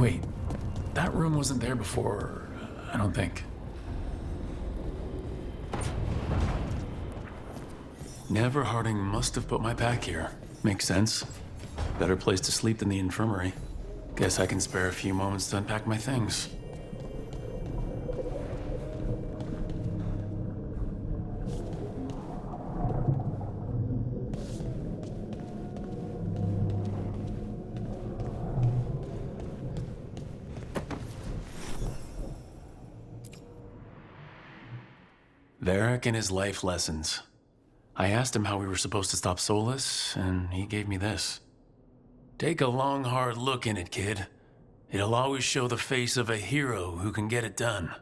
Wait, that room wasn't there before, I don't think. Never Harding must have put my pack here. Makes sense. Better place to sleep than the infirmary. Guess I can spare a few moments to unpack my things. Varric and his life lessons. I asked him how we were supposed to stop Solus, and he gave me this. Take a long, hard look in it, kid. It'll always show the face of a hero who can get it done.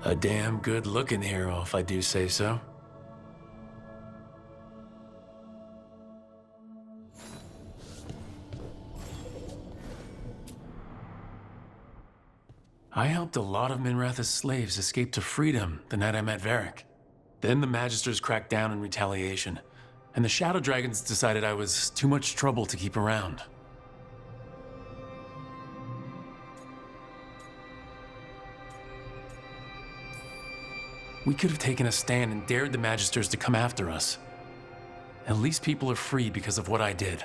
A damn good-looking hero, if I do say so. I helped a lot of Minratha's slaves escape to freedom the night I met Varric. Then the Magisters cracked down in retaliation, and the Shadow Dragons decided I was too much trouble to keep around. We could have taken a stand and dared the Magisters to come after us. At least people are free because of what I did.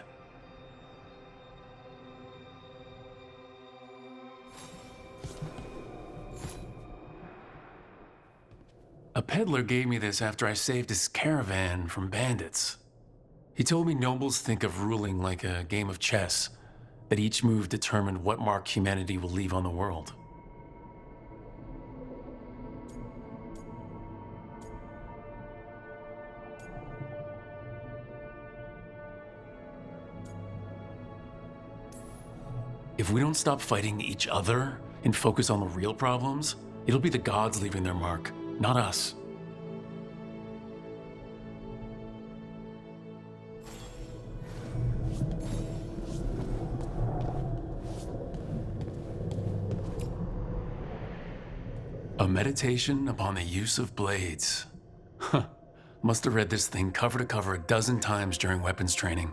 A peddler gave me this after I saved his caravan from bandits. He told me nobles think of ruling like a game of chess, that each move determined what mark humanity will leave on the world. If we don't stop fighting each other and focus on the real problems, it'll be the gods leaving their mark, not us. A meditation upon the use of blades. Huh. Must have read this thing cover to cover a dozen times during weapons training.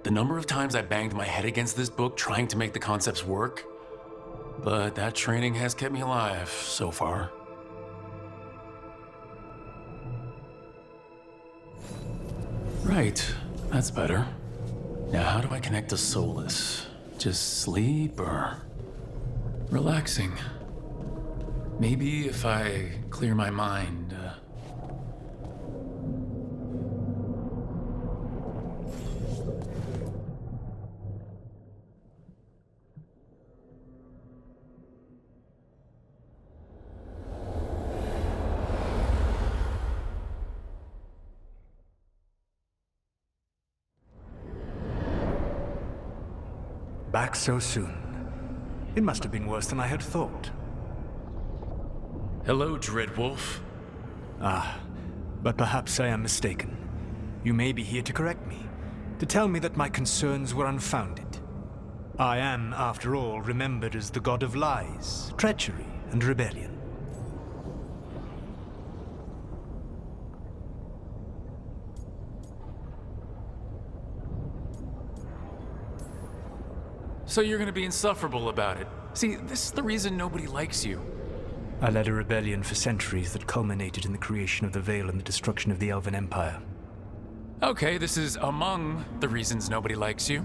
The number of times I banged my head against this book trying to make the concepts work, but that training has kept me alive so far. Right, that's better. Now how do I connect to Solus? Just sleep or relaxing? Maybe if I clear my mind. Back so soon. It must have been worse than I had thought. Hello, Dreadwolf. But perhaps I am mistaken. You may be here to correct me, to tell me that my concerns were unfounded. I am, after all, remembered as the god of lies, treachery, and rebellion. So you're gonna be insufferable about it. See, this is the reason nobody likes you. I led a rebellion for centuries that culminated in the creation of the Veil and the destruction of the Elven Empire. Okay, this is among the reasons nobody likes you.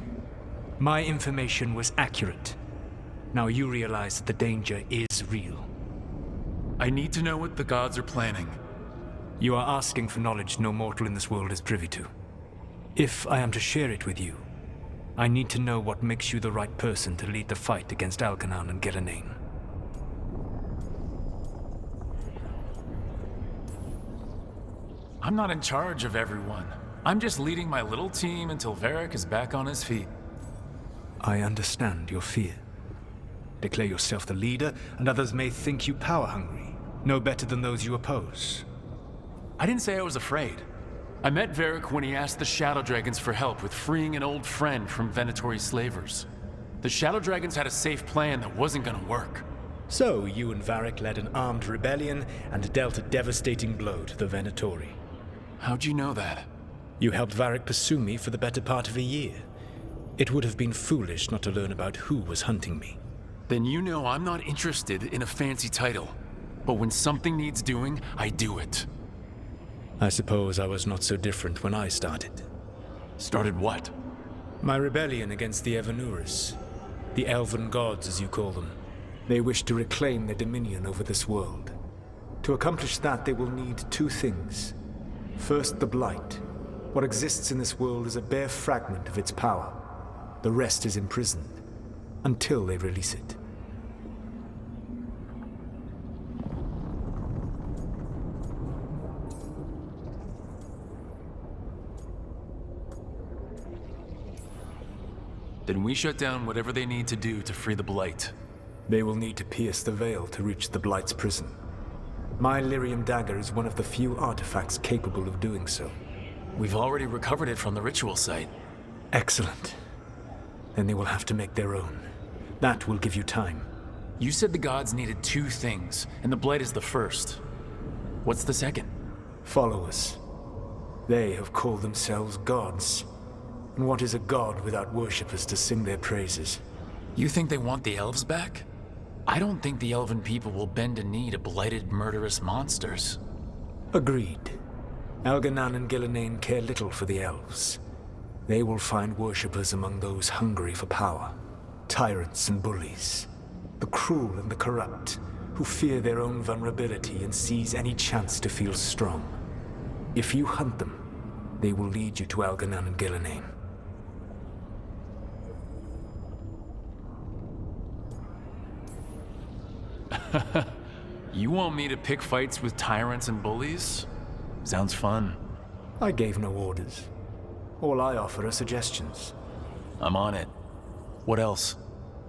My information was accurate. Now you realize that the danger is real. I need to know what the gods are planning. You are asking for knowledge no mortal in this world is privy to. If I am to share it with you, I need to know what makes you the right person to lead the fight against Alkanan and Geranean. I'm not in charge of everyone. I'm just leading my little team until Varric is back on his feet. I understand your fear. Declare yourself the leader, and others may think you power-hungry, no better than those you oppose. I didn't say I was afraid. I met Varric when he asked the Shadow Dragons for help with freeing an old friend from Venatori slavers. The Shadow Dragons had a safe plan that wasn't gonna work. So, you and Varric led an armed rebellion and dealt a devastating blow to the Venatori. How'd you know that? You helped Varric pursue me for the better part of a year. It would have been foolish not to learn about who was hunting me. Then you know I'm not interested in a fancy title. But when something needs doing, I do it. I suppose I was not so different when I started. Started what? My rebellion against the Evanuris. The elven gods, as you call them. They wish to reclaim their dominion over this world. To accomplish that, they will need two things. First, the Blight. What exists in this world is a bare fragment of its power. The rest is imprisoned, until they release it. Then we shut down whatever they need to do to free the Blight. They will need to pierce the veil to reach the Blight's prison. My Lyrium dagger is one of the few artifacts capable of doing so. We've already recovered it from the ritual site. Excellent. Then they will have to make their own. That will give you time. You said the gods needed two things, and the Blight is the first. What's the second? Followers. They have called themselves gods. And what is a god without worshippers to sing their praises? You think they want the elves back? I don't think the elven people will bend a knee to blighted, murderous monsters. Agreed. Elganan and Gillenane care little for the elves. They will find worshippers among those hungry for power. Tyrants and bullies. The cruel and the corrupt, who fear their own vulnerability and seize any chance to feel strong. If you hunt them, they will lead you to Elganan and Gillenane. You want me to pick fights with tyrants and bullies? Sounds fun. I gave no orders. All I offer are suggestions. I'm on it. What else?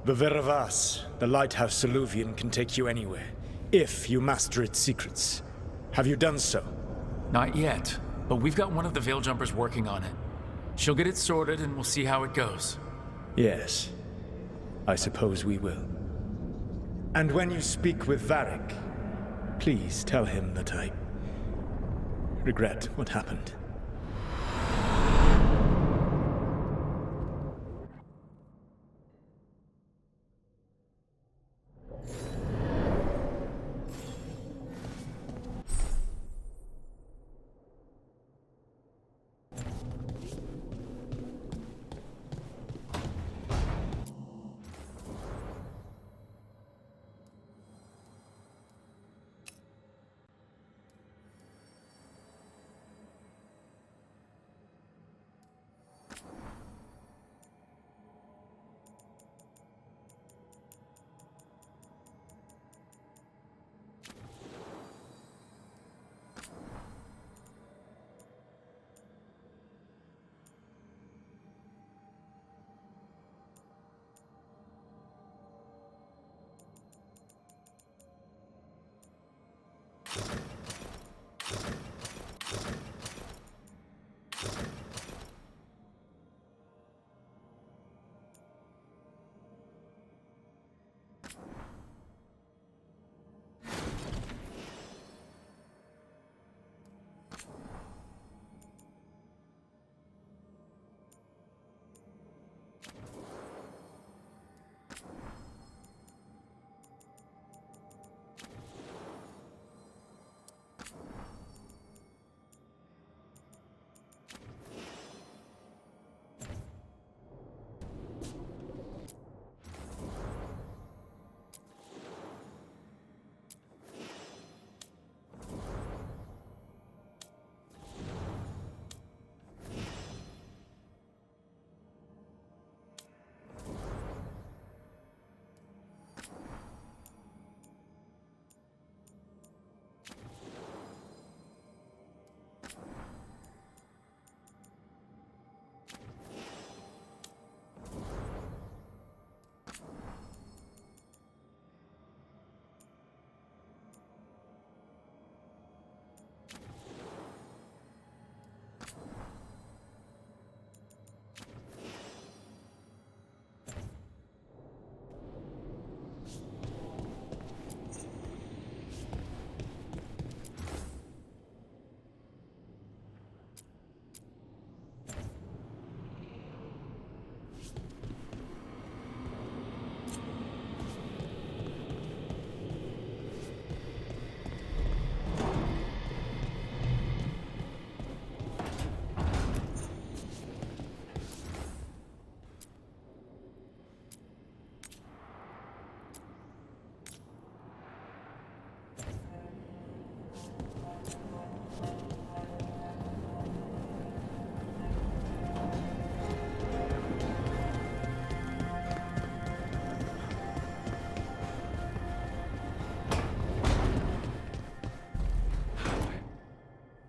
The Veravas, the lighthouse Soluvian, can take you anywhere, if you master its secrets. Have you done so? Not yet, but we've got one of the Veil Jumpers working on it. She'll get it sorted and we'll see how it goes. Yes. I suppose we will. And when you speak with Varric, please tell him that I regret what happened.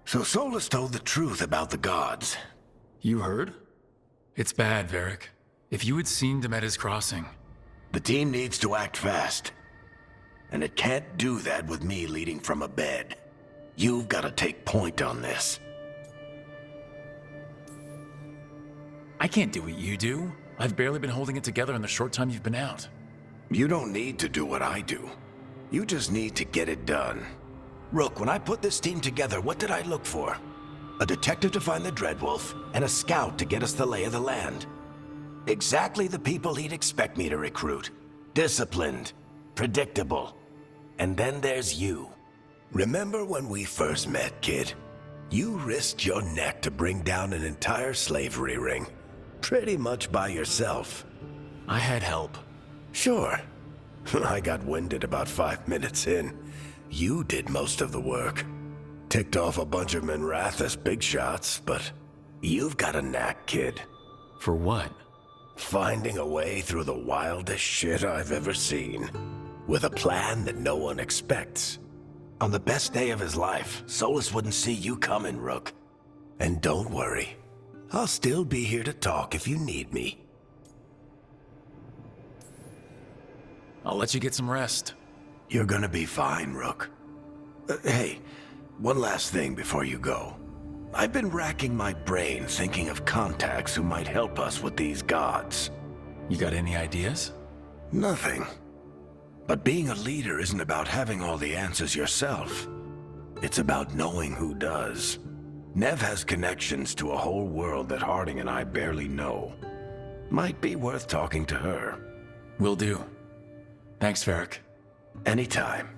So Solus told the truth about the gods. You heard? It's bad, Varric. If you had seen Demeter's crossing... The team needs to act fast. And it can't do that with me leading from a bed. You've got to take point on this. I can't do what you do. I've barely been holding it together in the short time you've been out. You don't need to do what I do. You just need to get it done. Rook, when I put this team together, what did I look for? A detective to find the Dreadwolf, and a scout to get us the lay of the land. Exactly the people he'd expect me to recruit. Disciplined, predictable. And then there's you. Remember when we first met, kid? You risked your neck to bring down an entire slavery ring. Pretty much by yourself. I had help. Sure. I got winded about 5 minutes in. You did most of the work. Ticked off a bunch of Minrathous big shots, but you've got a knack, kid. For what? Finding a way through the wildest shit I've ever seen. With a plan that no one expects. On the best day of his life, Solus wouldn't see you coming, Rook. And don't worry. I'll still be here to talk if you need me. I'll let you get some rest. You're gonna be fine, Rook. Hey, one last thing before you go. I've been racking my brain thinking of contacts who might help us with these gods. You got any ideas? Nothing. But being a leader isn't about having all the answers yourself. It's about knowing who does. Nev has connections to a whole world that Harding and I barely know. Might be worth talking to her. Will do. Thanks, Varric. Anytime.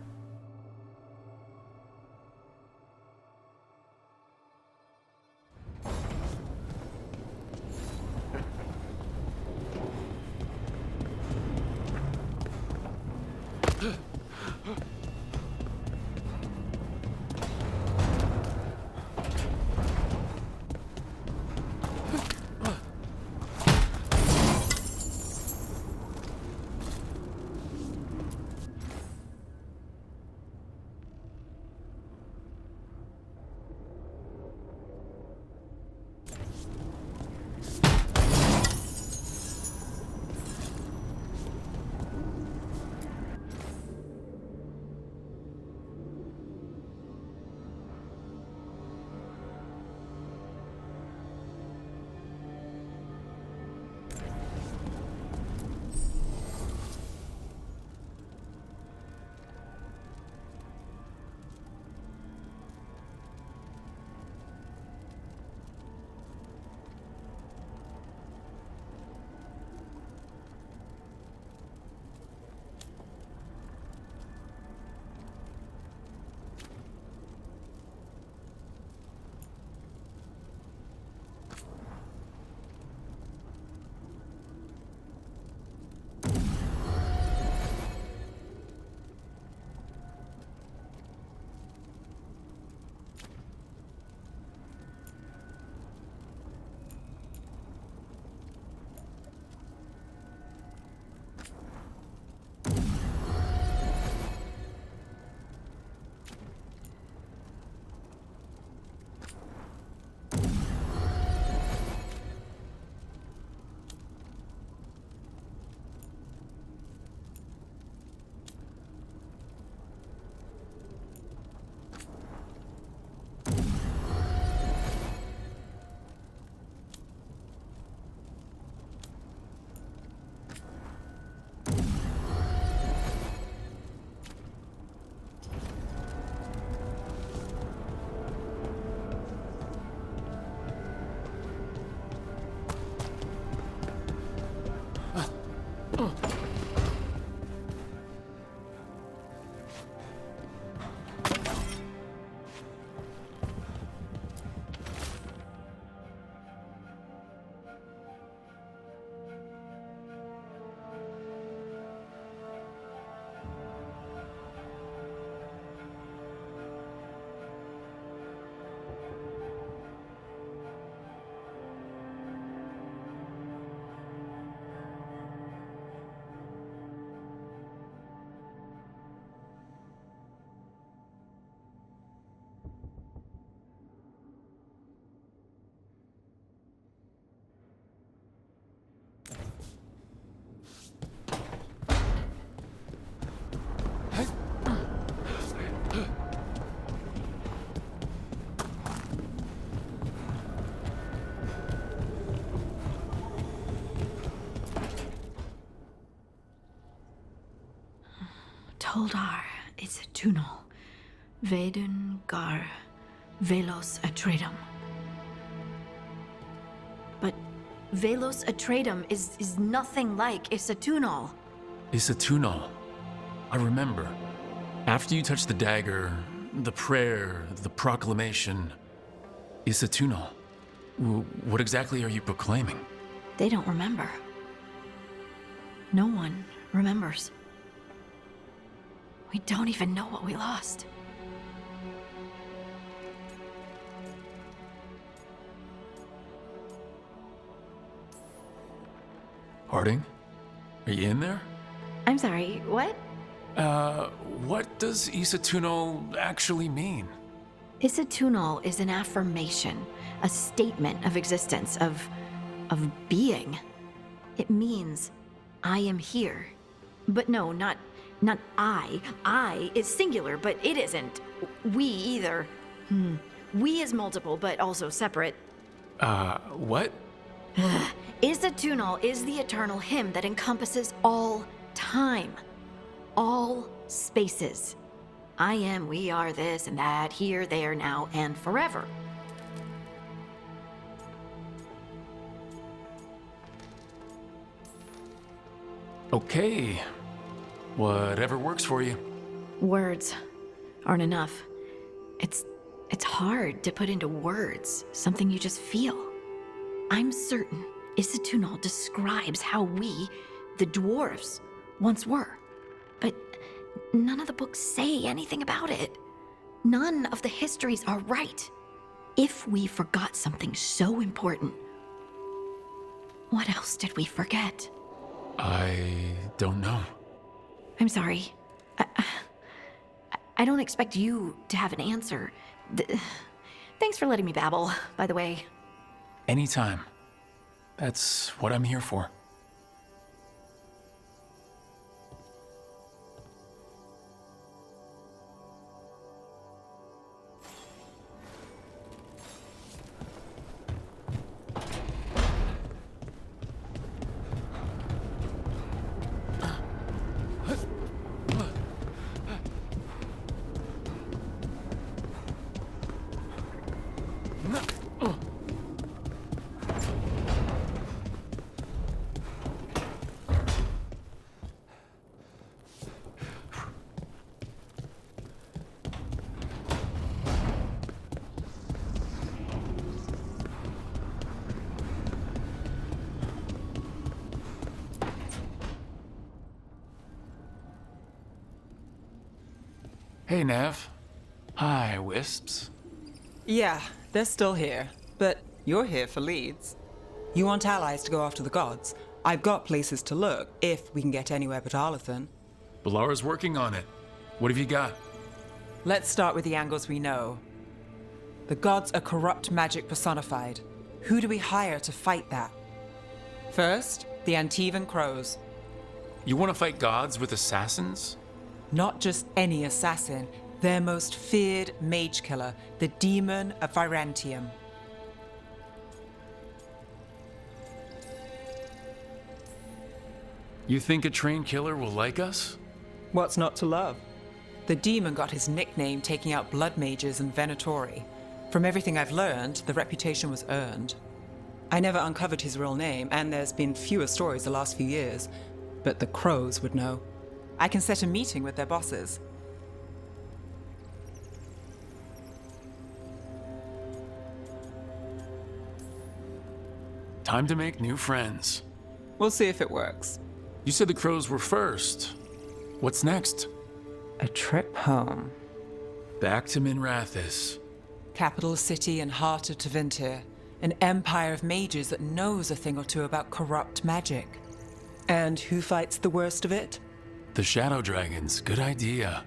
It's a Tunal. Vedun gar velos atredum. But velos atredum is nothing like Isatunal. Isatunal. I remember. After you touched the dagger, the prayer, the proclamation. Isatunal. What exactly are you proclaiming? They don't remember. No one remembers. We don't even know what we lost. Harding? Are you in there? I'm sorry, what? What does Isatunal actually mean? Isatunal is an affirmation, a statement of existence, of being. It means, I am here. But no, not I. I is singular, but it isn't. We either. We is multiple, but also separate. What? Isatunal is the eternal hymn that encompasses all time. All spaces. I am, we are, this and that, here, there, now, and forever. Okay. Whatever works for you. Words aren't enough. It's hard to put into words something you just feel. I'm certain Isatunal describes how we, the dwarves, once were. But none of the books say anything about it. None of the histories are right. If we forgot something so important, what else did we forget? I don't know. I'm sorry. I don't expect you to have an answer. Thanks for letting me babble, by the way. Anytime. That's what I'm here for. Hey, Nav. Hi, Wisps. Yeah, they're still here. But you're here for leads. You want allies to go after the gods? I've got places to look, if we can get anywhere but Arlathan. Balara's working on it. What have you got? Let's start with the angles we know. The gods are corrupt magic personified. Who do we hire to fight that? First, the Antivan Crows. You want to fight gods with assassins? Not just any assassin, their most feared mage killer, the Demon of Virantium. You think a trained killer will like us? What's not to love? The demon got his nickname taking out blood mages and Venatori. From everything I've learned, the reputation was earned. I never uncovered his real name, and there's been fewer stories the last few years, but the Crows would know. I can set a meeting with their bosses. Time to make new friends. We'll see if it works. You said the Crows were first. What's next? A trip home. Back to Minrathis. Capital city and heart of Tevinter. An empire of mages that knows a thing or two about corrupt magic. And who fights the worst of it? The Shadow Dragons. Good idea.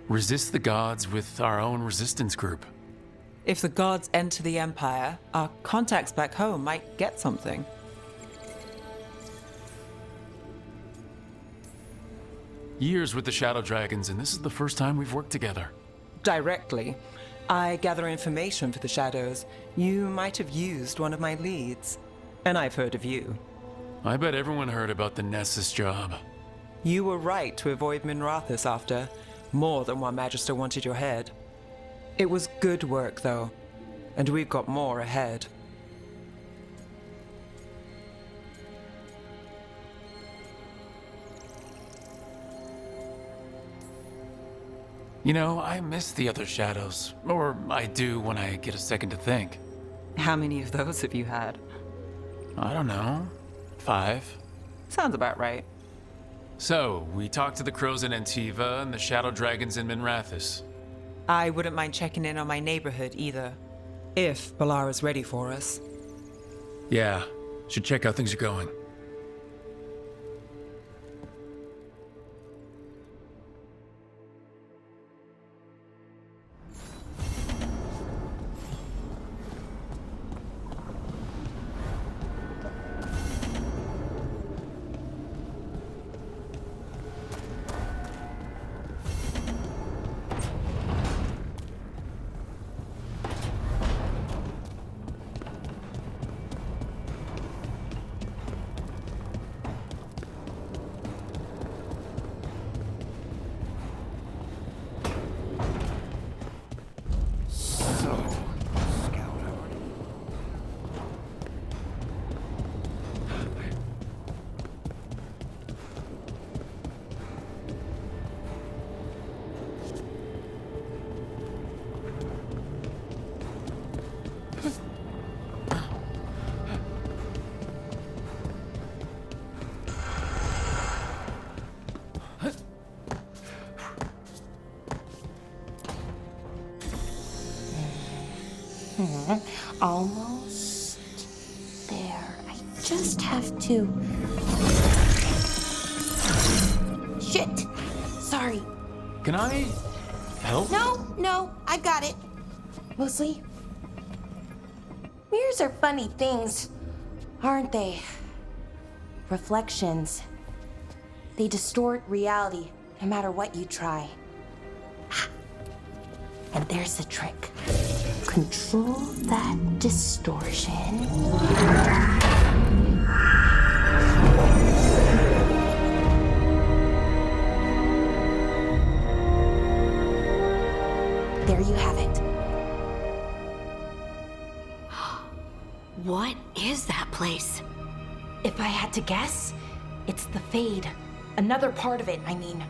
Resist the gods with our own resistance group. If the gods enter the empire, our contacts back home might get something. Years with the Shadow Dragons, and this is the first time we've worked together. Directly. I gather information for the Shadows. You might have used one of my leads. And I've heard of you. I bet everyone heard about the Nessus job. You were right to avoid Minrathis after. More than one Magister wanted your head. It was good work, though, and we've got more ahead. You know, I miss the other shadows. Or I do when I get a second to think. How many of those have you had? I don't know. 5. Sounds about right. So, we talked to the crows in Antiva and the shadow dragons in Minrathous. I wouldn't mind checking in on my neighborhood either. If Balara's ready for us. Yeah, should check how things are going. Almost there. I just have to... Shit! Sorry. Can I help? No, I got it. Mostly, mirrors are funny things, aren't they? Reflections. They distort reality, no matter what you try. And there's the trick. Control that distortion. There you have it. What is that place? If I had to guess, it's the Fade. Another part of it, I mean.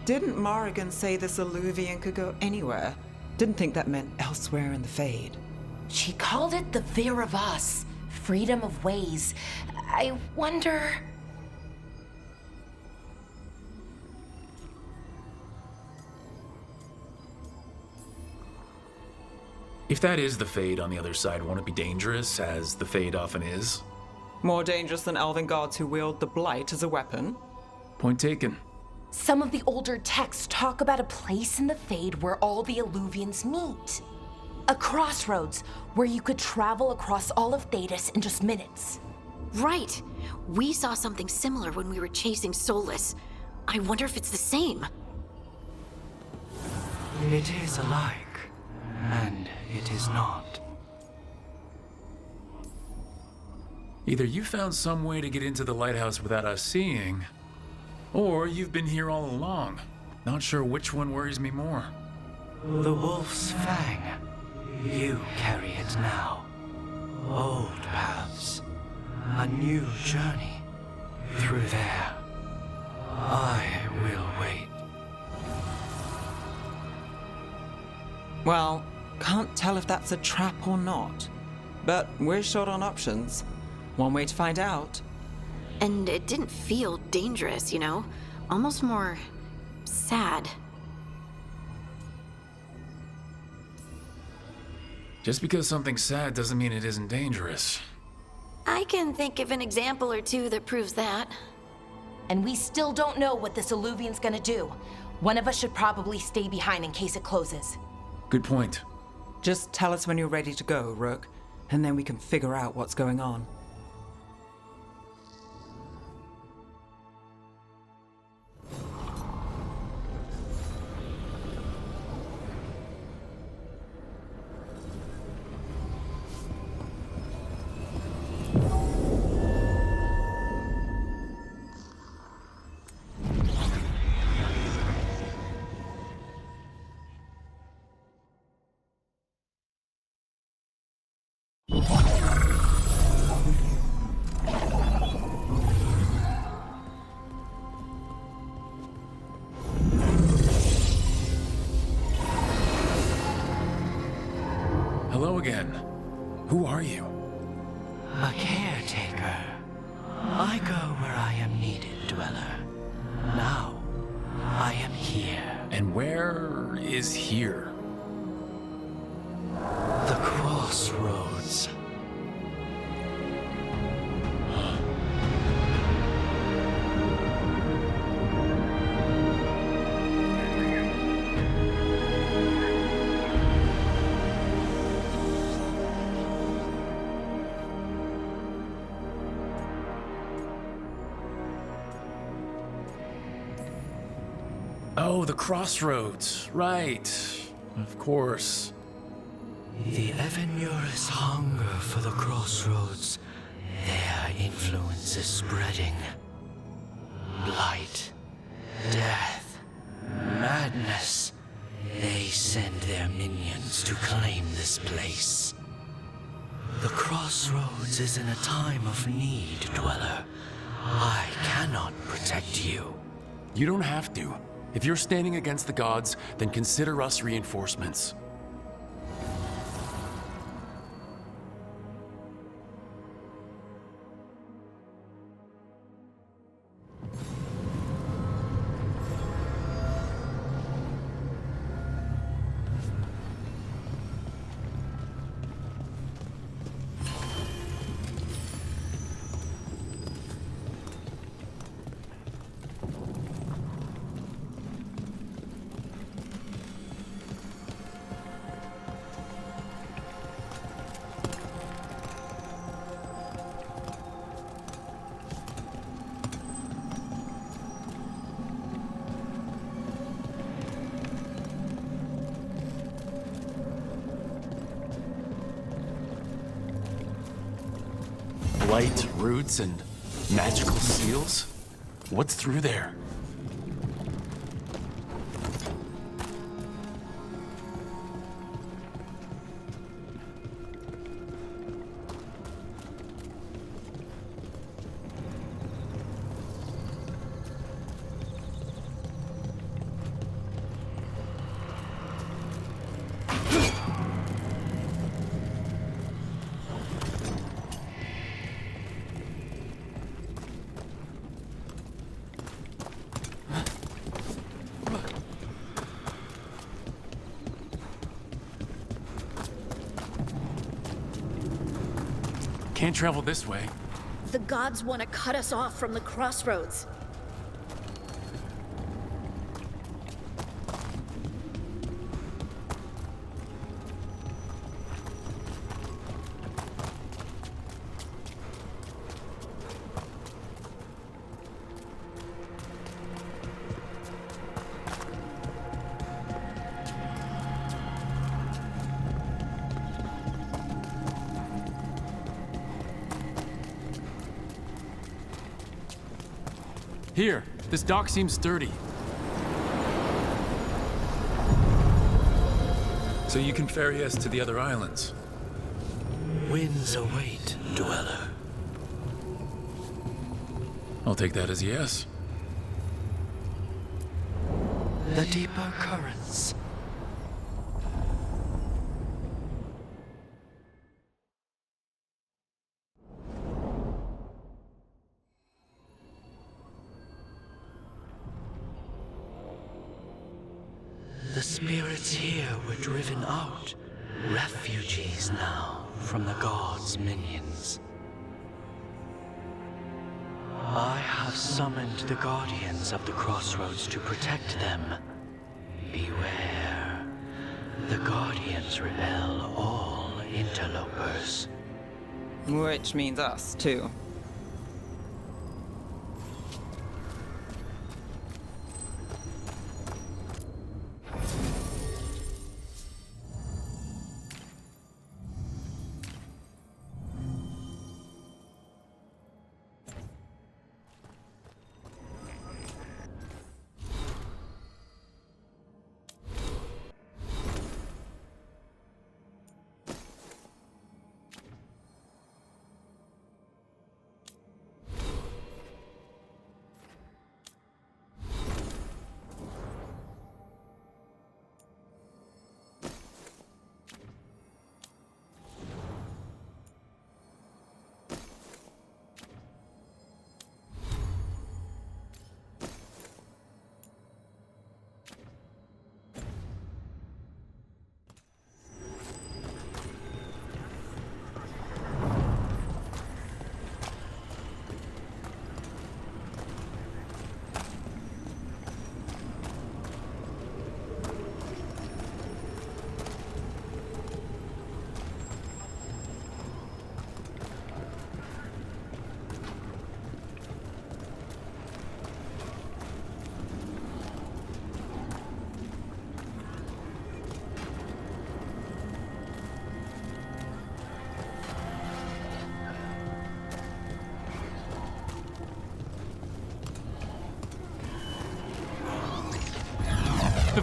Didn't Morrigan say this Illuvian could go anywhere? Didn't think that meant elsewhere in the Fade. She called it the Fear of Us, freedom of ways. I wonder... If that is the Fade on the other side, won't it be dangerous, as the Fade often is? More dangerous than elven gods who wield the Blight as a weapon? Point taken. Some of the older texts talk about a place in the Fade where all the Illuvians meet. A crossroads where you could travel across all of Thedas in just minutes. Right. We saw something similar when we were chasing Solus. I wonder if it's the same. It is alike, and it is not. Either you found some way to get into the lighthouse without us seeing, or you've been here all along. Not sure which one worries me more. The wolf's fang. You carry it now. Old paths. A new journey. Through there. I will wait. Well, can't tell if that's a trap or not. But we're short on options. One way to find out. And it didn't feel dangerous, you know? Almost more sad. Just because something's sad doesn't mean it isn't dangerous. I can think of an example or two that proves that. And we still don't know what this Illuvian's gonna do. One of us should probably stay behind in case it closes. Good point. Just tell us when you're ready to go, Rook, and then we can figure out what's going on. Hello again. Who are you? A caretaker. I go where I am needed, Dweller. Now, I am here. And where is here? The crossroads. Oh, the crossroads. Right. Of course. The Evenur's hunger for the crossroads. Their influence is spreading. Blight, death, madness. They send their minions to claim this place. The crossroads is in a time of need, Dweller. I cannot protect you. You don't have to. If you're standing against the gods, then consider us reinforcements. Blight, roots, and magical seals? What's through there? Can't travel this way. The gods want to cut us off from the crossroads. Here, this dock seems sturdy. So you can ferry us to the other islands? Winds await, Dweller. I'll take that as a yes. The deeper currents. The spirits here were driven out, refugees now from the gods' minions. I have summoned the guardians of the crossroads to protect them. Beware. The guardians repel all interlopers. Which means us, too.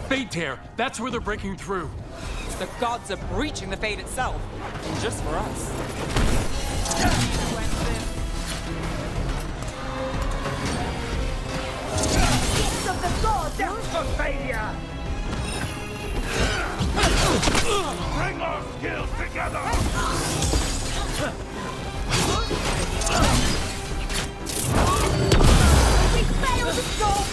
Fate Tear! That's where they're breaking through. The gods are breaching the Fade itself. Just for us. Gifts of the gods out for failure! Bring our skills together! We failed to stop!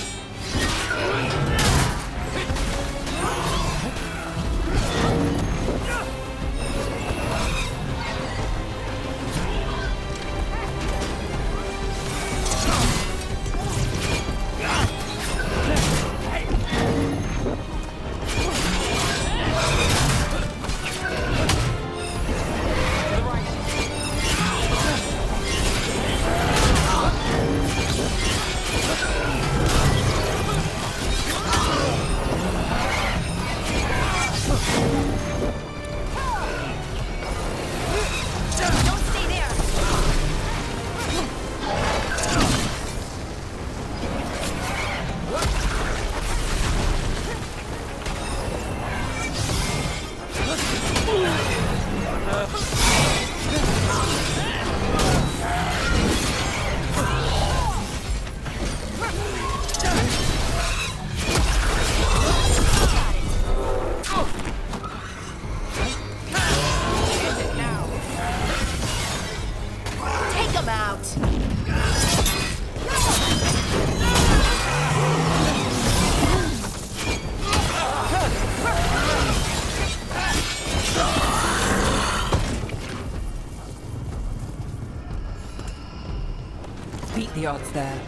Beat the odds there.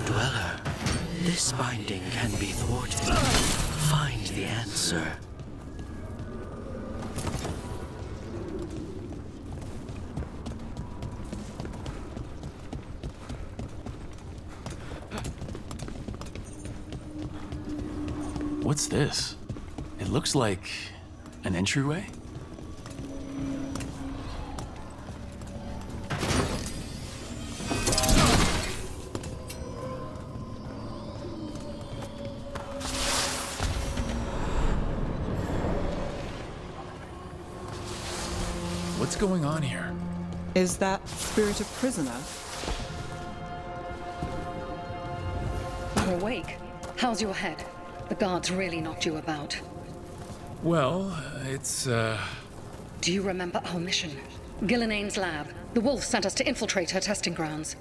Dweller, this binding can be thwarted. Find the answer. What's this? It looks like an entryway? What's going on here? Is that spirit a prisoner? You're awake. How's your head? The guards really knocked you about. Well, it's, Do you remember our mission? Gillinane's lab. The wolf sent us to infiltrate her testing grounds.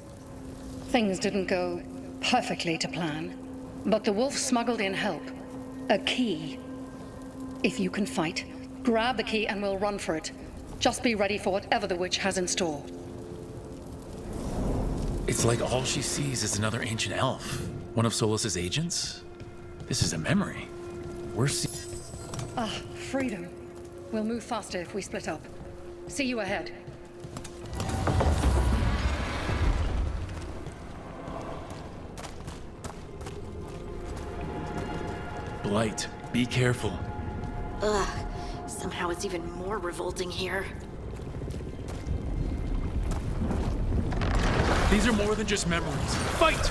Things didn't go perfectly to plan, but the wolf smuggled in help. A key. If you can fight, grab the key and we'll run for it. Just be ready for whatever the witch has in store. It's like all she sees is another ancient elf. One of Solus's agents? This is a memory. Freedom. We'll move faster if we split up. See you ahead. Blight, be careful. Ugh. Somehow it's even more revolting here. These are more than just memories. Fight!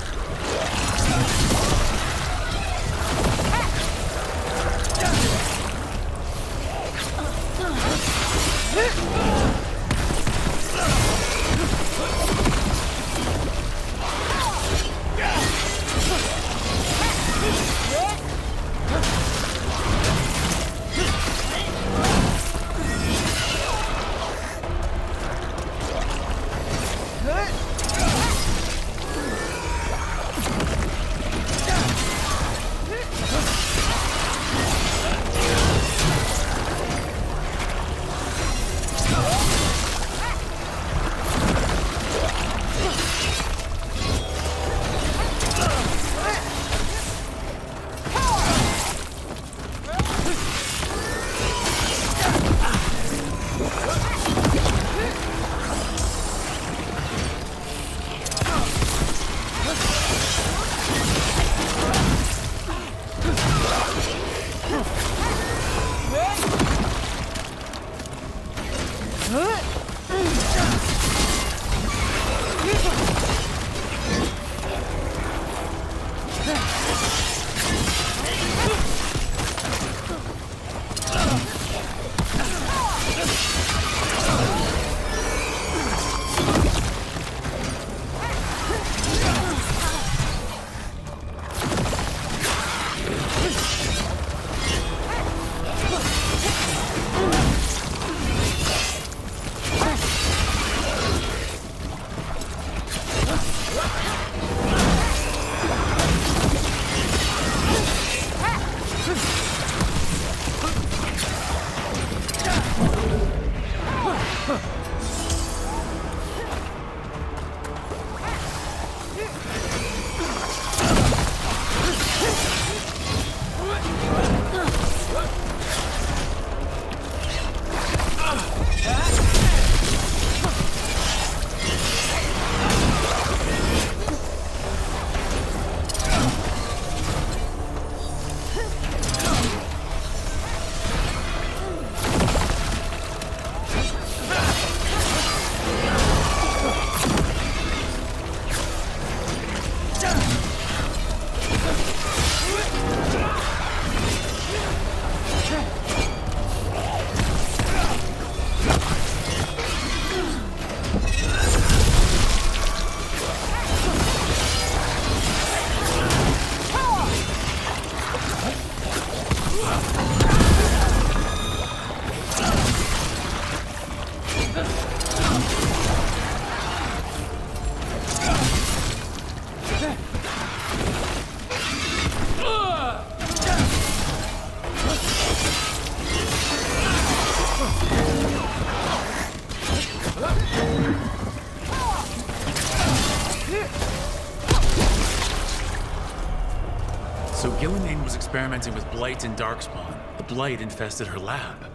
So Gillenane was experimenting with Blight and Darkspawn. The Blight infested her lab.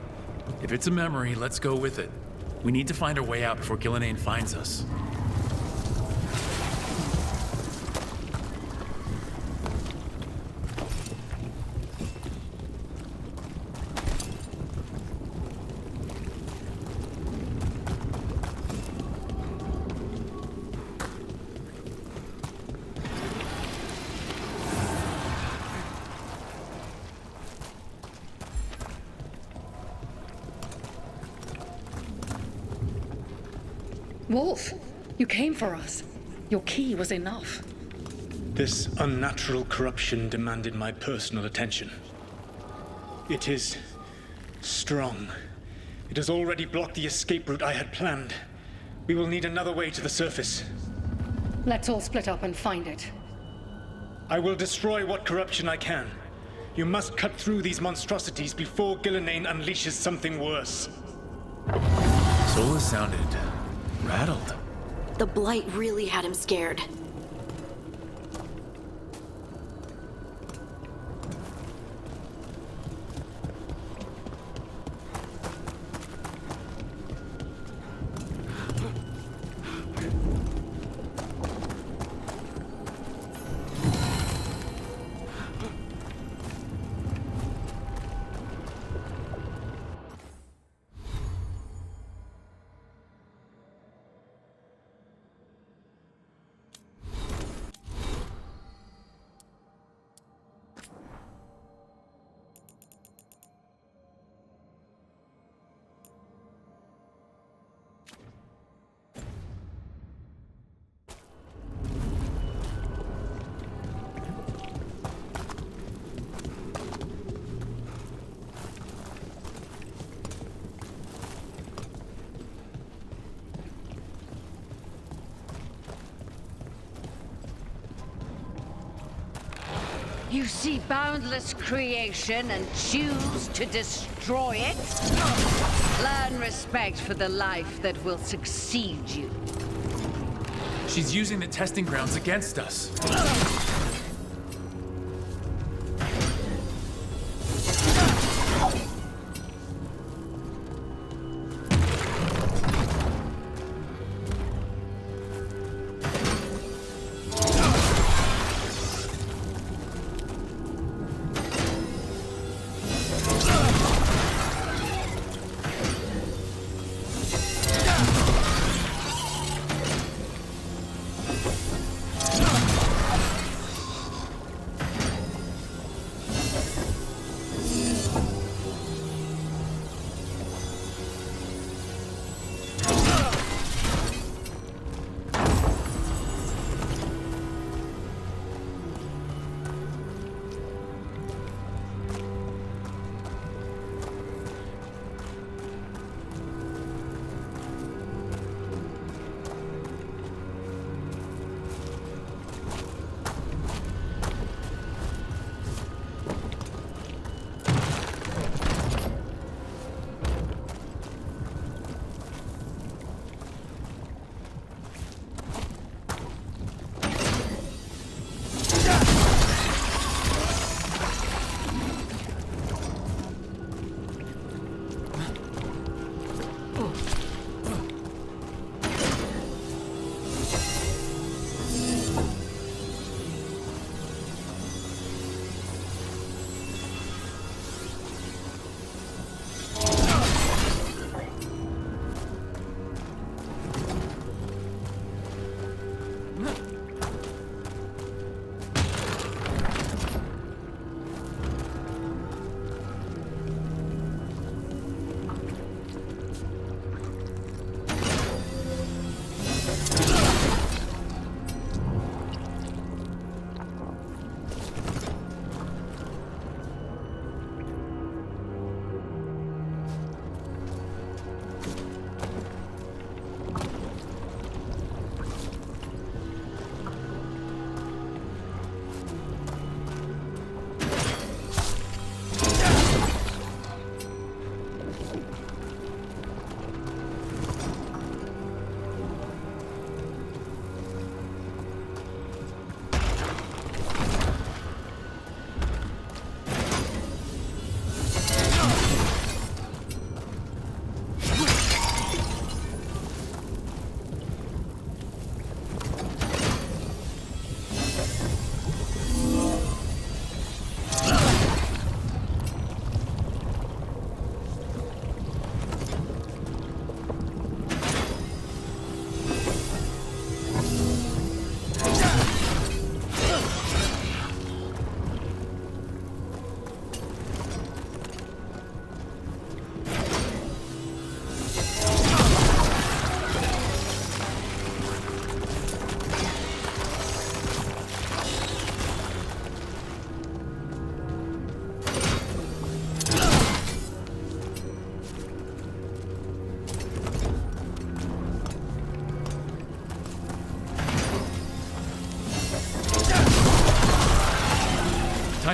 If it's a memory, let's go with it. We need to find our way out before Gillenane finds us. Wolf, you came for us. Your key was enough. This unnatural corruption demanded my personal attention. It is strong. It has already blocked the escape route I had planned. We will need another way to the surface. Let's all split up and find it. I will destroy what corruption I can. You must cut through these monstrosities before Gillenane unleashes something worse. Solus sounded rattled. The Blight really had him scared. You see boundless creation and choose to destroy it? Learn respect for the life that will succeed you. She's using the testing grounds against us.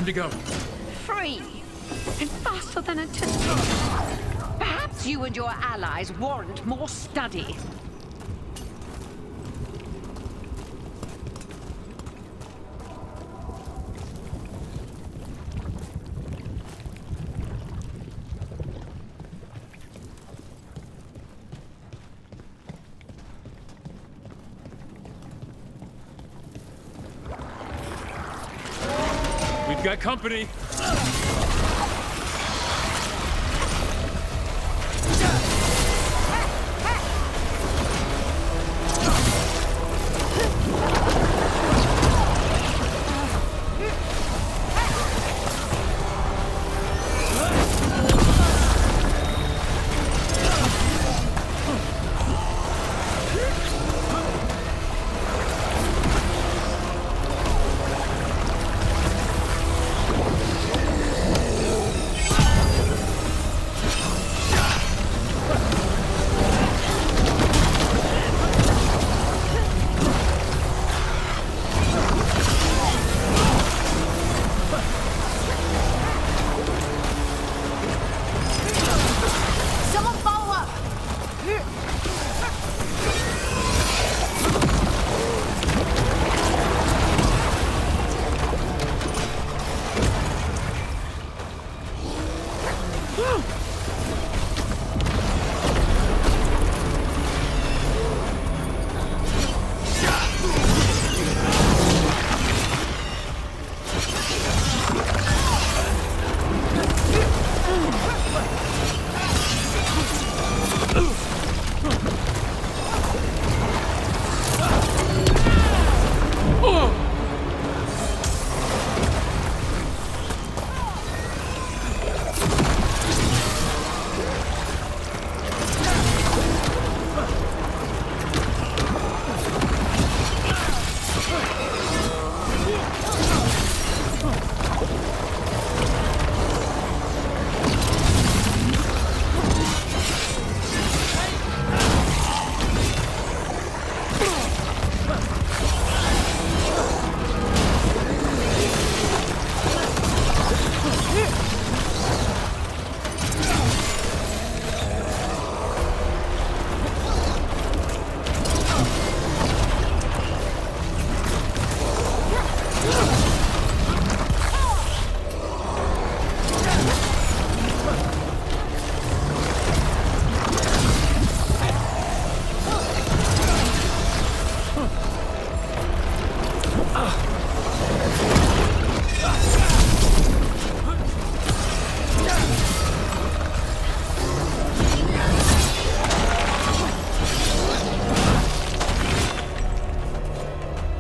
Time to go. Free. And faster than anticipated. Perhaps you and your allies warrant more study. We've got company.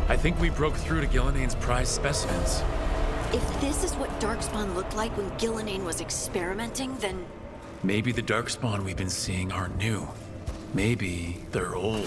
I think we broke through to Gillinane's prized specimens. If this is what Darkspawn looked like when Gillinane was experimenting, then... Maybe the Darkspawn we've been seeing aren't new. Maybe they're old.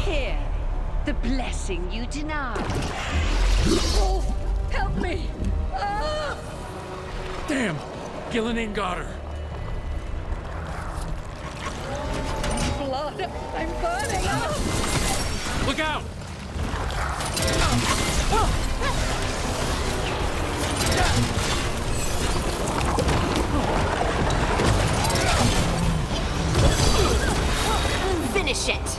Here, the blessing you denied. Oh, help me! Ah! Damn! Gillinane got her. Blood! I'm burning up! Look out! Finish it!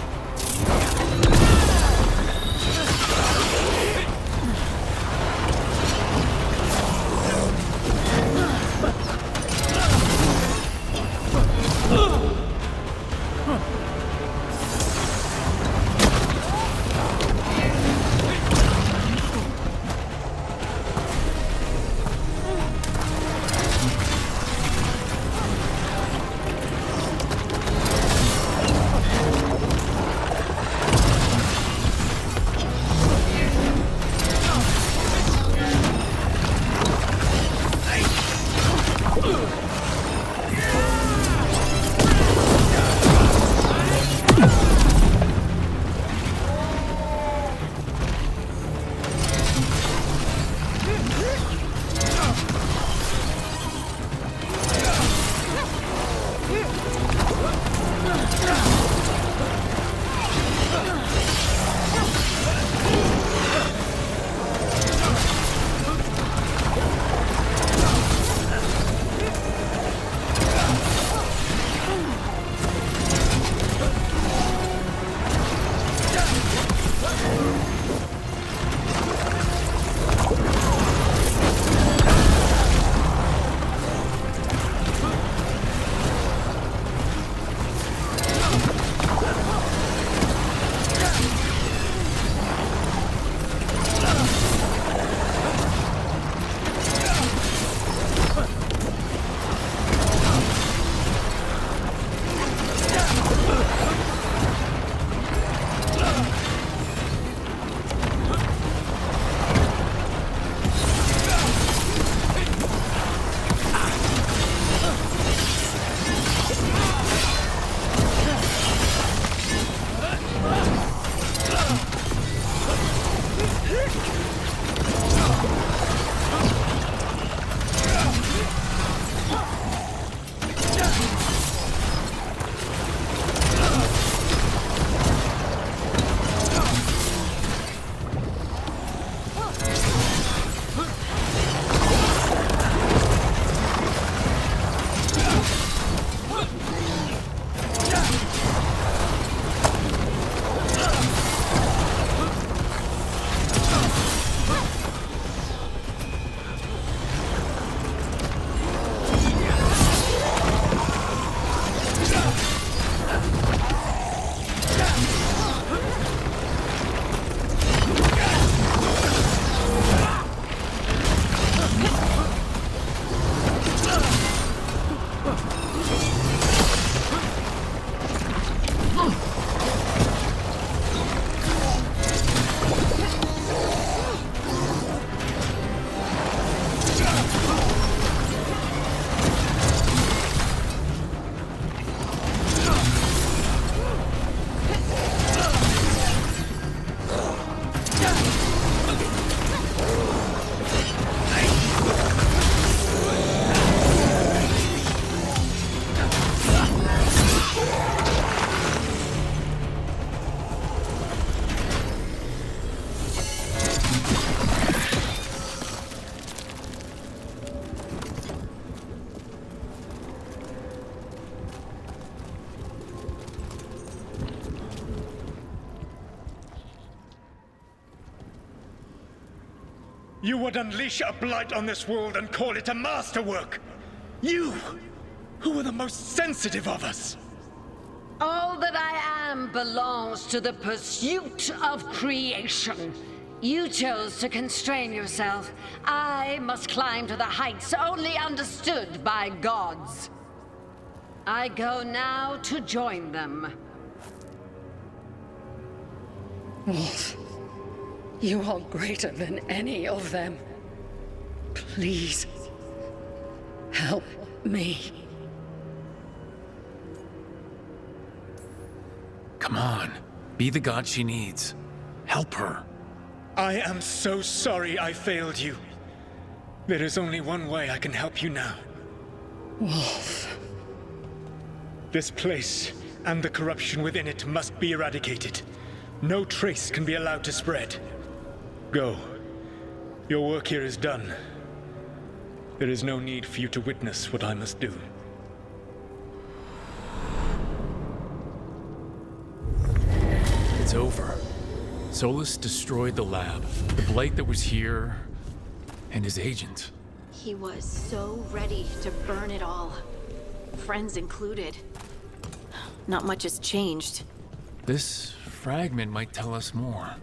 You would unleash a blight on this world and call it a masterwork! You, who were the most sensitive of us! All that I am belongs to the pursuit of creation. You chose to constrain yourself. I must climb to the heights only understood by gods. I go now to join them. Wolf, you are greater than any of them. Please, help me. Come on. Be the god she needs. Help her. I am so sorry I failed you. There is only one way I can help you now. Wolf. This place and the corruption within it must be eradicated. No trace can be allowed to spread. Go. Your work here is done. There is no need for you to witness what I must do. It's over. Solus destroyed the lab, the blight that was here, and his agent. He was so ready to burn it all. Friends included. Not much has changed. This fragment might tell us more.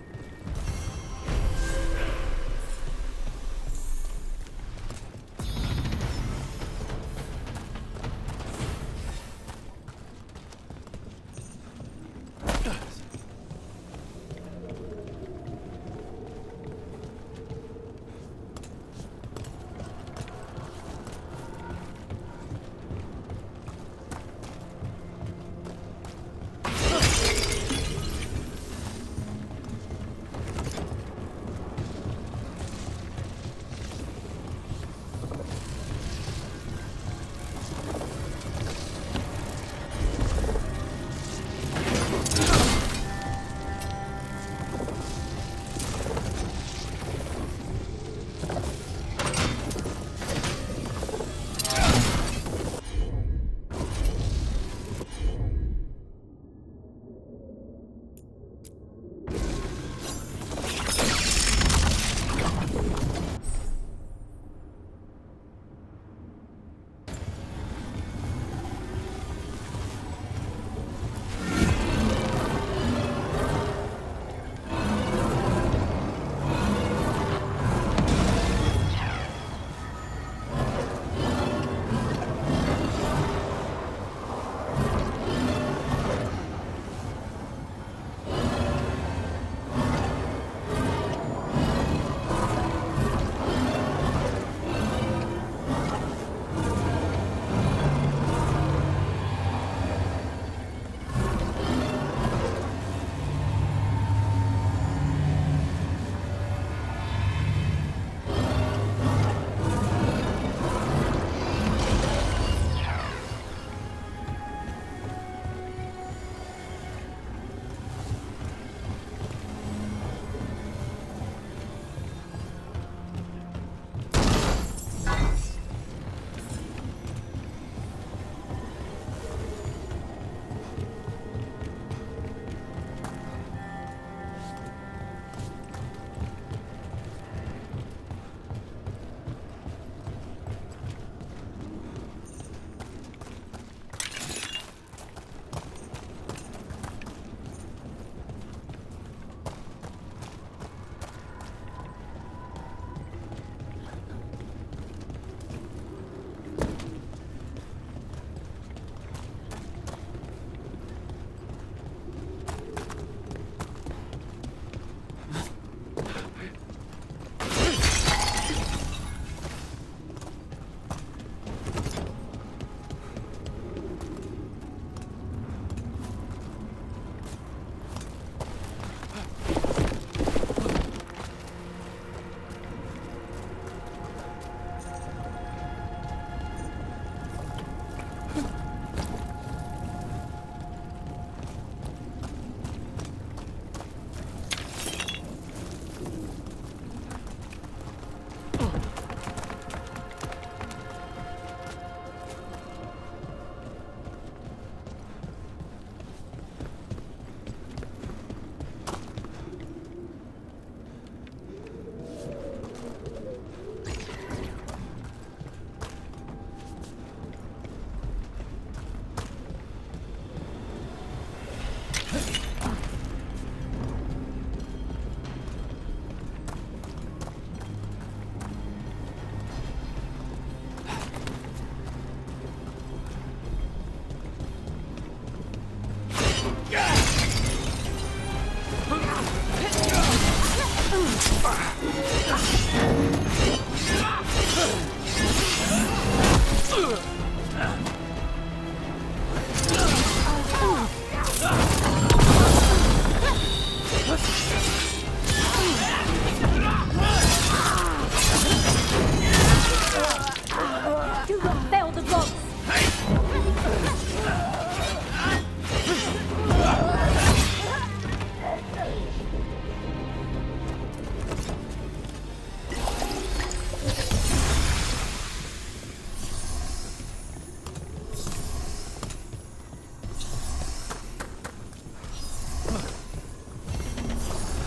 You will fail the gods!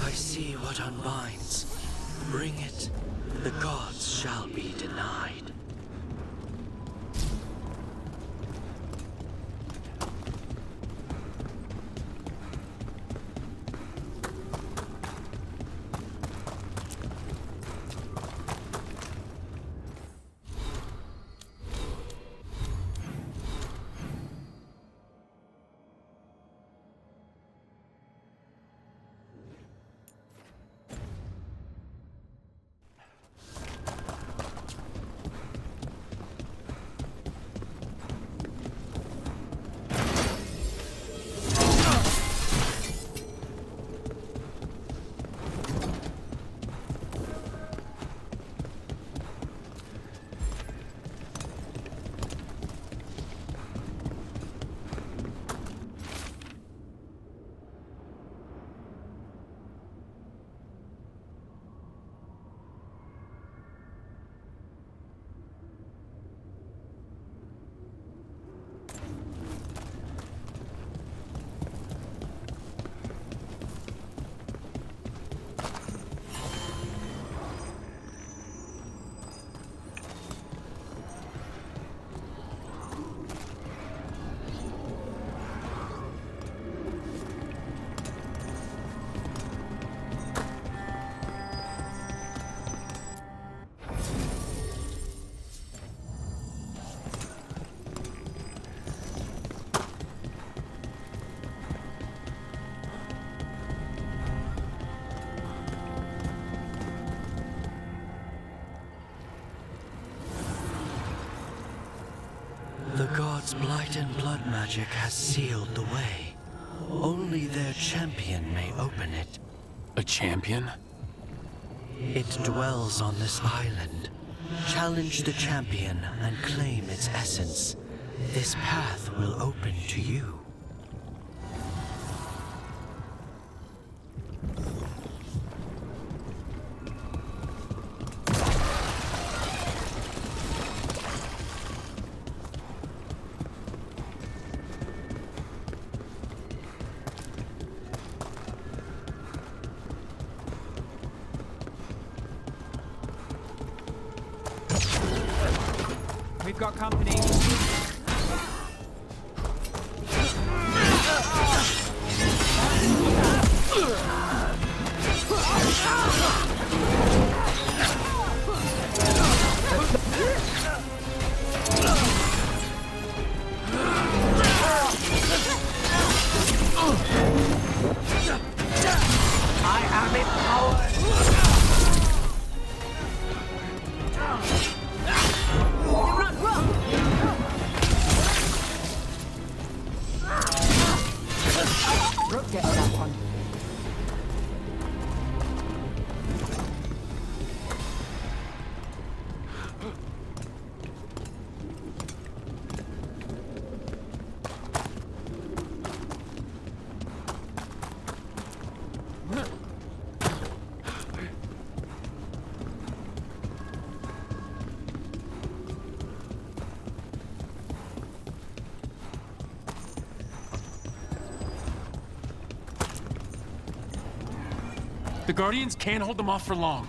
I see what unbinds. Bring it. The gods shall be denied. The gods' blight and blood magic has sealed the way. Only their champion may open it. A champion? It dwells on this island. Challenge the champion and claim its essence. This path will open to you. We've got company. I am empowered! Get that one. The Guardians can't hold them off for long.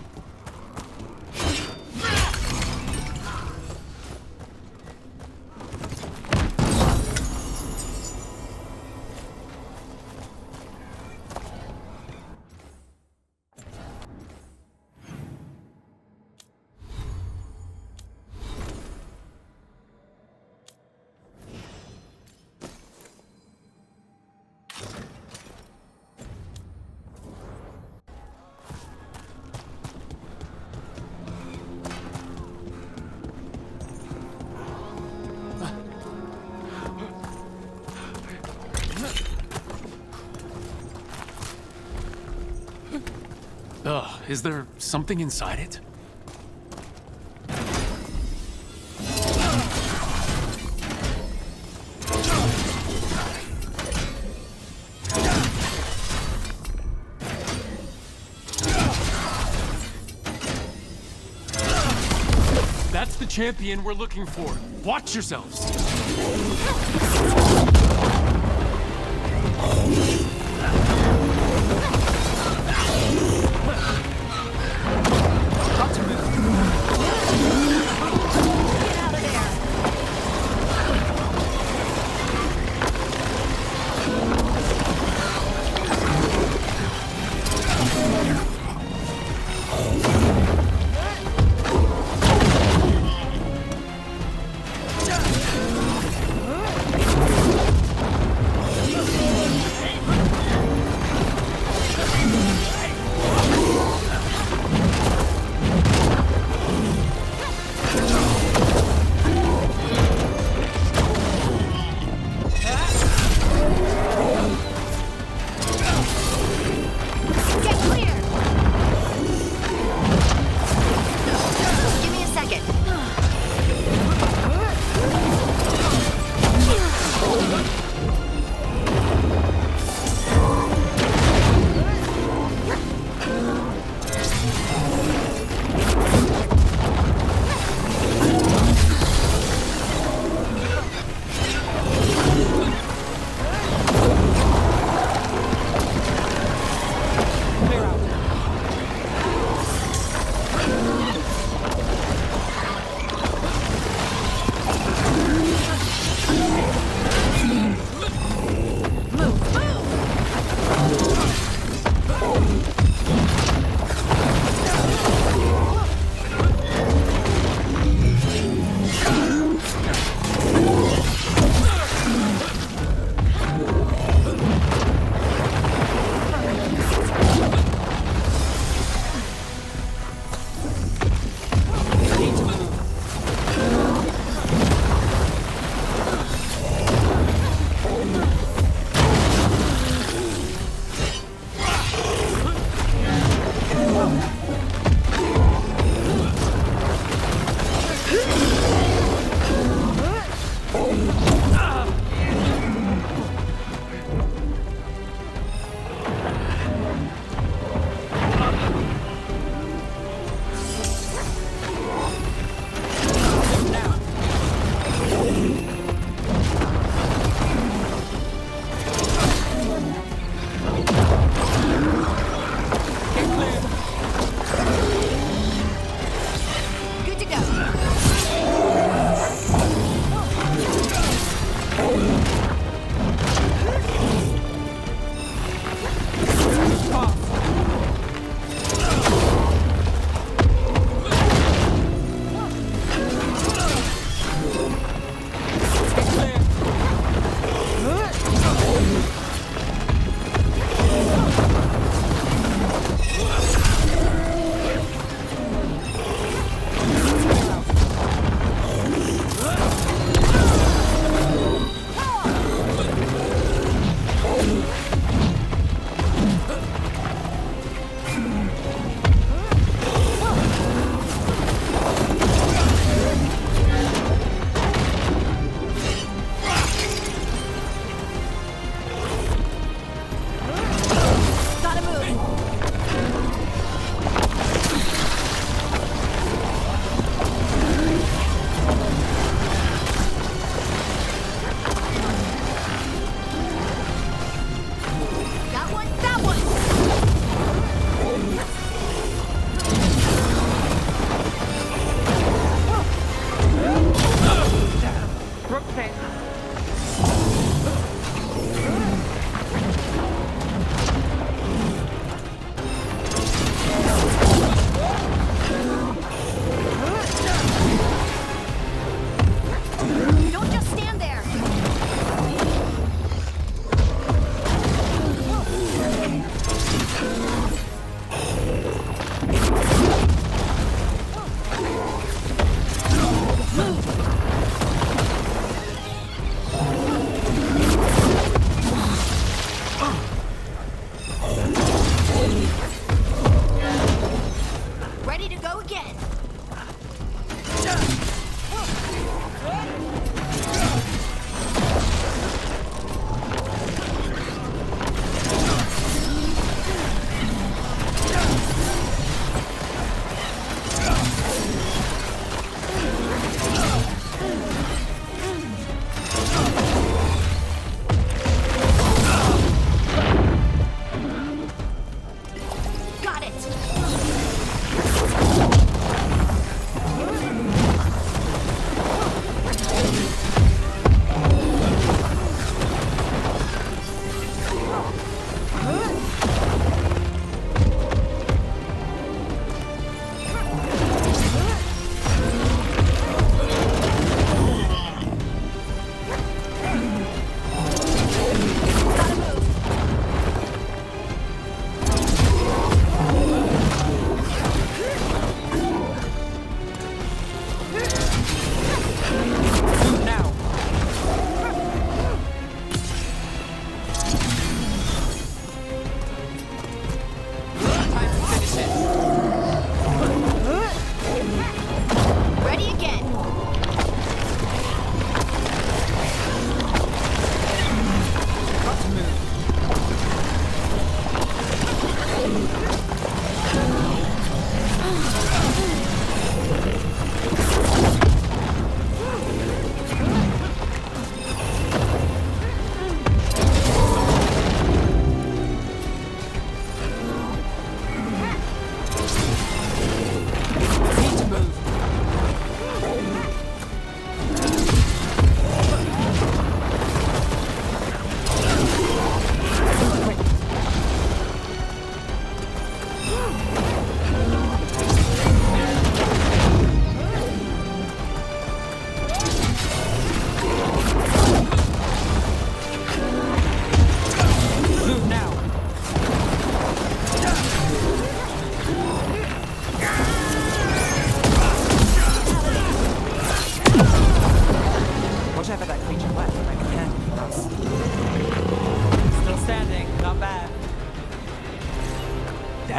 Ugh, is there something inside it? That's the champion we're looking for. Watch yourselves.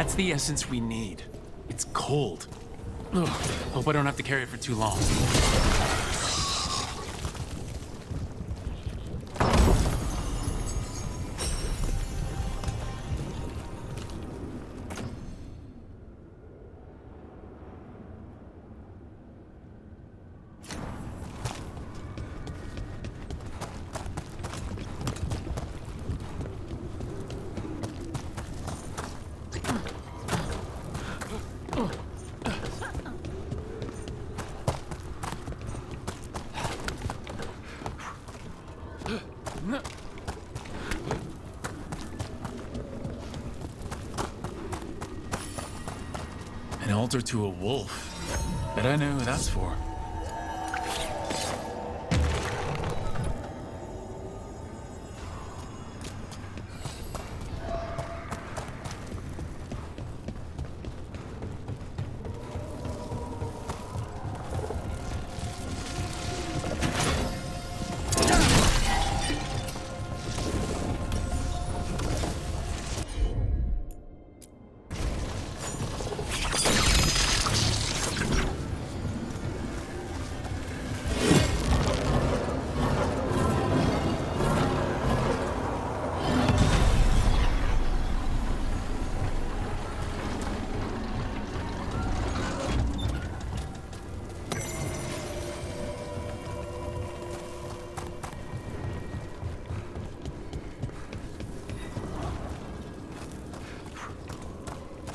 That's the essence we need. It's cold. Ugh, hope I don't have to carry it for too long. An altar to a wolf. Bet I know who that's for.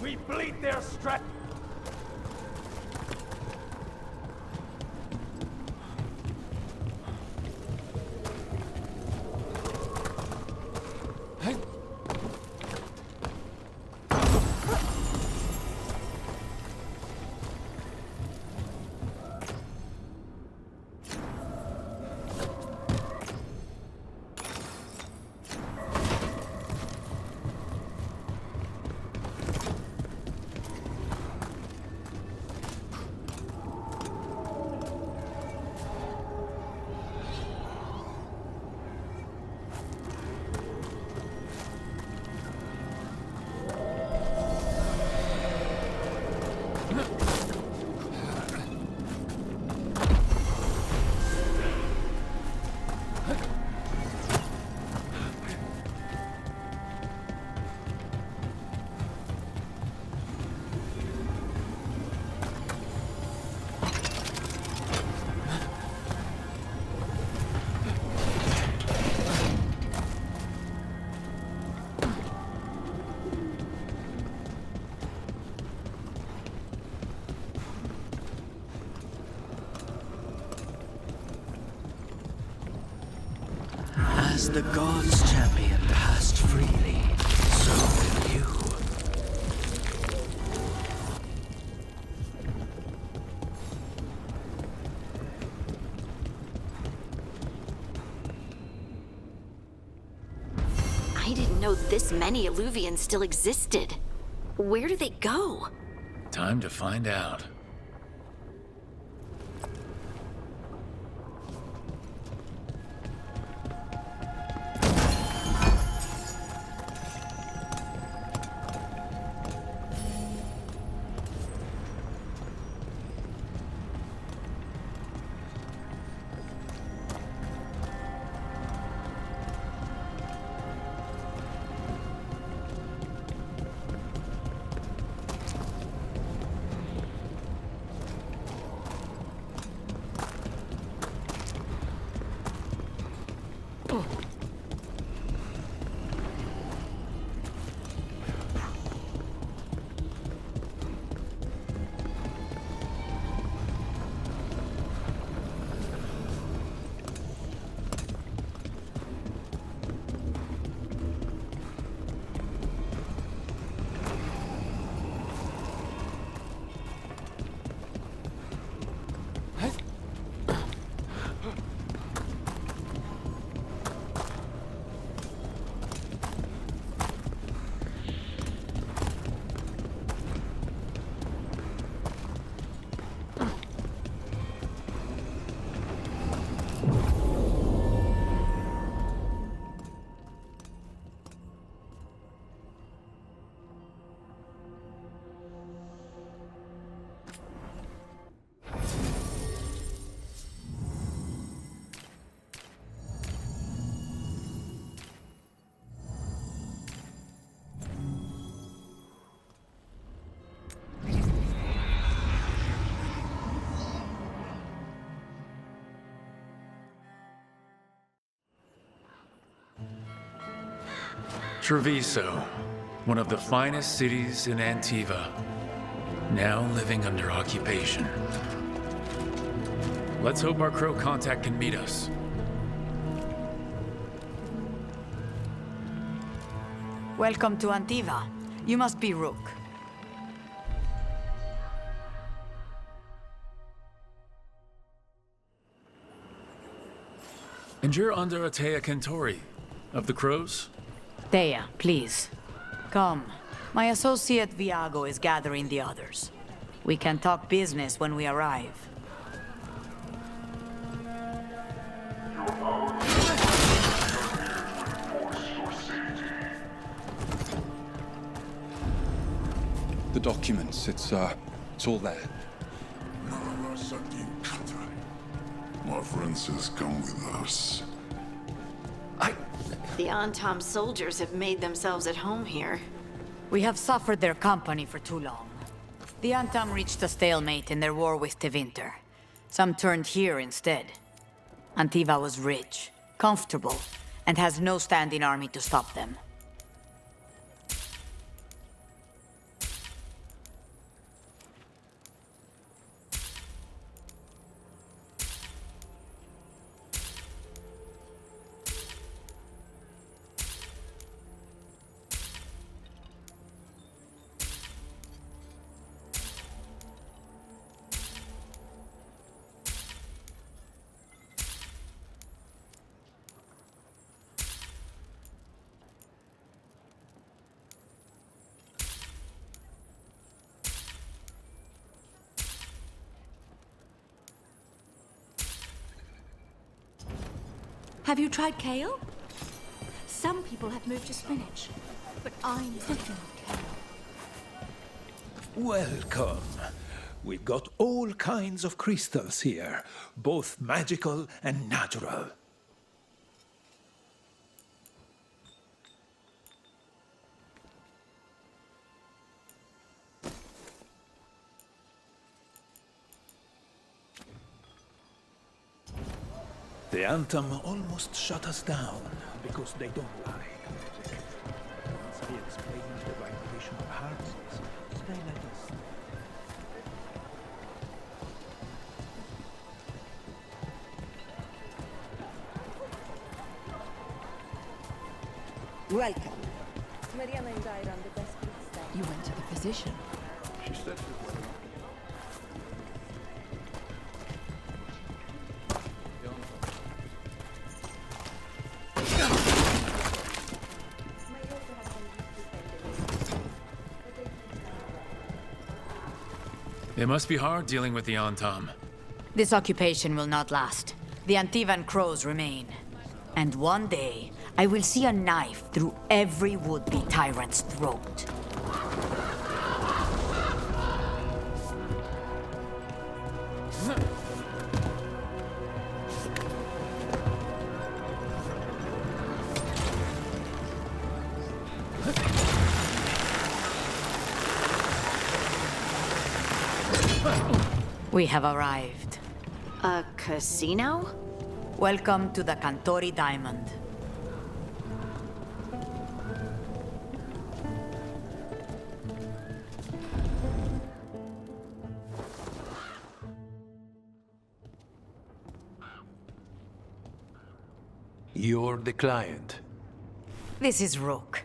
We bleed their strength. As the gods' champion passed freely, so will you. I didn't know this many Illuvians still existed. Where do they go? Time to find out. Treviso, one of the finest cities in Antiva, now living under occupation. Let's hope our crow contact can meet us. Welcome to Antiva. You must be Rook. And you're under Atea Kentori, of the Crows? Thea, please. Come. My associate Viago is gathering the others. We can talk business when we arrive. The documents, it's all there. My friend says come with us. The Antam soldiers have made themselves at home here. We have suffered their company for too long. The Antam reached a stalemate in their war with Tevinter. Some turned here instead. Antiva was rich, comfortable, and has no standing army to stop them. Have you tried kale? Some people have moved to spinach, but I'm thinking of kale. Welcome. We've got all kinds of crystals here, both magical and natural. The Antam almost shut us down because they don't like magic. Once we explained the vibration of hearts, they let us. Welcome. Mariana and I run the best place. You went to the physician. She said she was well. It must be hard dealing with the Antam. This occupation will not last. The Antivan crows remain. And one day, I will see a knife through every would-be tyrant's throat. We have arrived. A casino? Welcome to the Cantori Diamond. You're the client. This is Rook.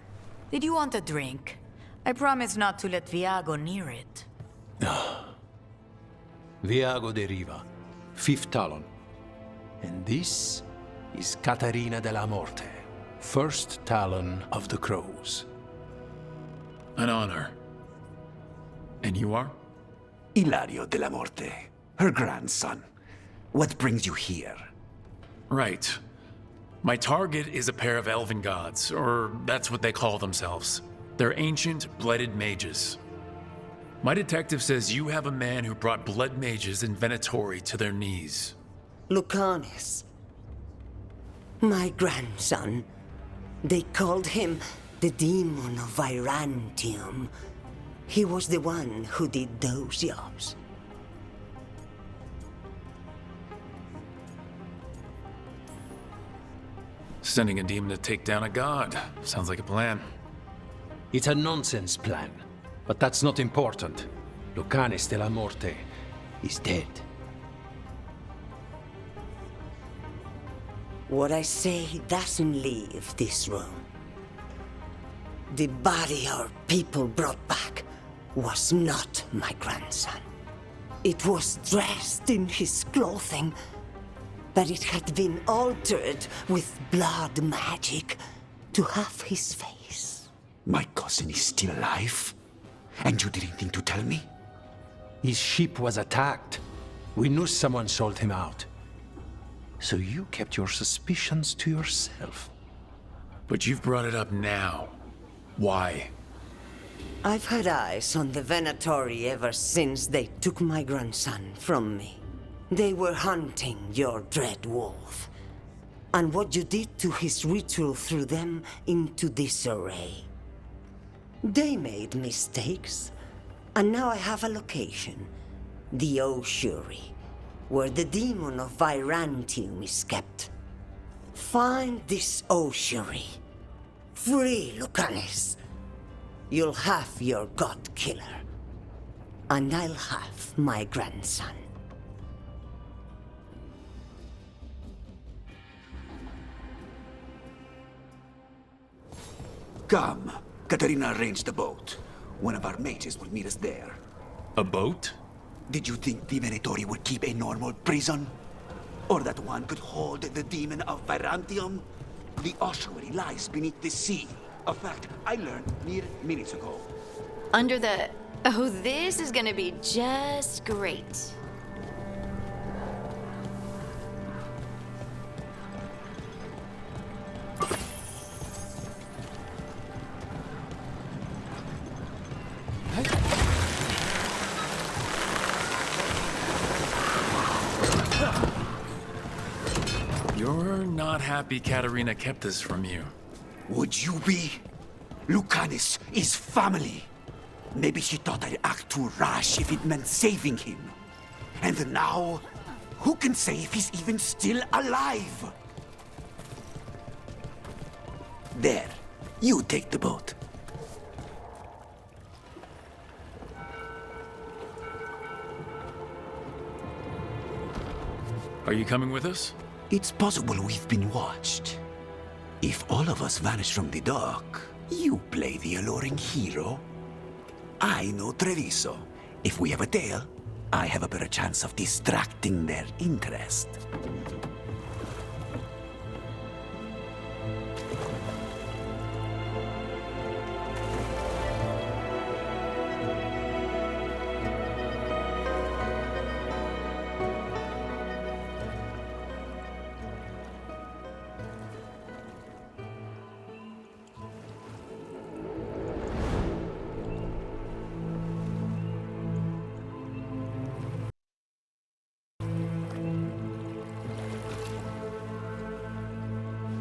Did you want a drink? I promise not to let Viago near it. Viago de Riva, 5th Talon. And this is Catarina de la Morte, 1st Talon of the Crows. An honor. And you are? Ilario de la Morte, her grandson. What brings you here? Right. My target is a pair of elven gods, or that's what they call themselves. They're ancient, blooded mages. My detective says you have a man who brought blood mages in Venatori to their knees. Lucanis. My grandson. They called him the Demon of Virantium. He was the one who did those jobs. Sending a demon to take down a god. Sounds like a plan. It's a nonsense plan. But that's not important. Lucanis de la Morte is dead. What I say doesn't leave this room. The body our people brought back was not my grandson. It was dressed in his clothing, but it had been altered with blood magic to have his face. My cousin is still alive? And you didn't think to tell me? His ship was attacked. We knew someone sold him out. So you kept your suspicions to yourself. But you've brought it up now. Why? I've had eyes on the Venatori ever since they took my grandson from me. They were hunting your dread wolf. And what you did to his ritual threw them into disarray. They made mistakes, and now I have a location. The ossuary, where the demon of Virantium is kept. Find this ossuary. Free Lucanis. You'll have your god killer. And I'll have my grandson. Come. Katerina arranged the boat. One of our mages will meet us there. A boat? Did you think the Venatori would keep a normal prison? Or that one could hold the demon of Virantium? The ossuary lies beneath the sea. A fact I learned mere minutes ago. Under the... Oh, this is gonna be just great. You're not happy Katerina kept this from you. Would you be? Lucanis is family. Maybe she thought I'd act too rash if it meant saving him. And now, who can say if he's even still alive? There, you take the boat. Are you coming with us? It's possible we've been watched. If all of us vanish from the dock, you play the alluring hero. I know Treviso. If we have a tail, I have a better chance of distracting their interest.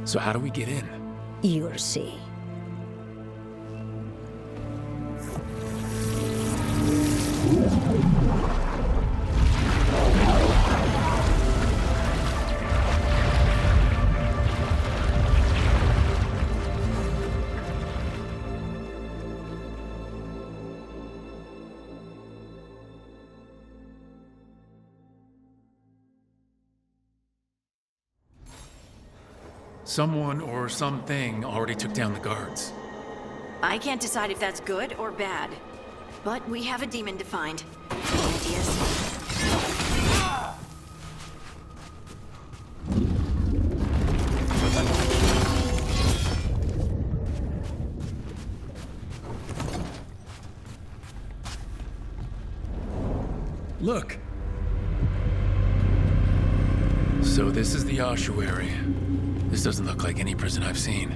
So how do we get in? You'll see. Someone or something already took down the guards. I can't decide if that's good or bad. But we have a demon to find. Any ideas? Look! So this is the ossuary. This doesn't look like any prison I've seen.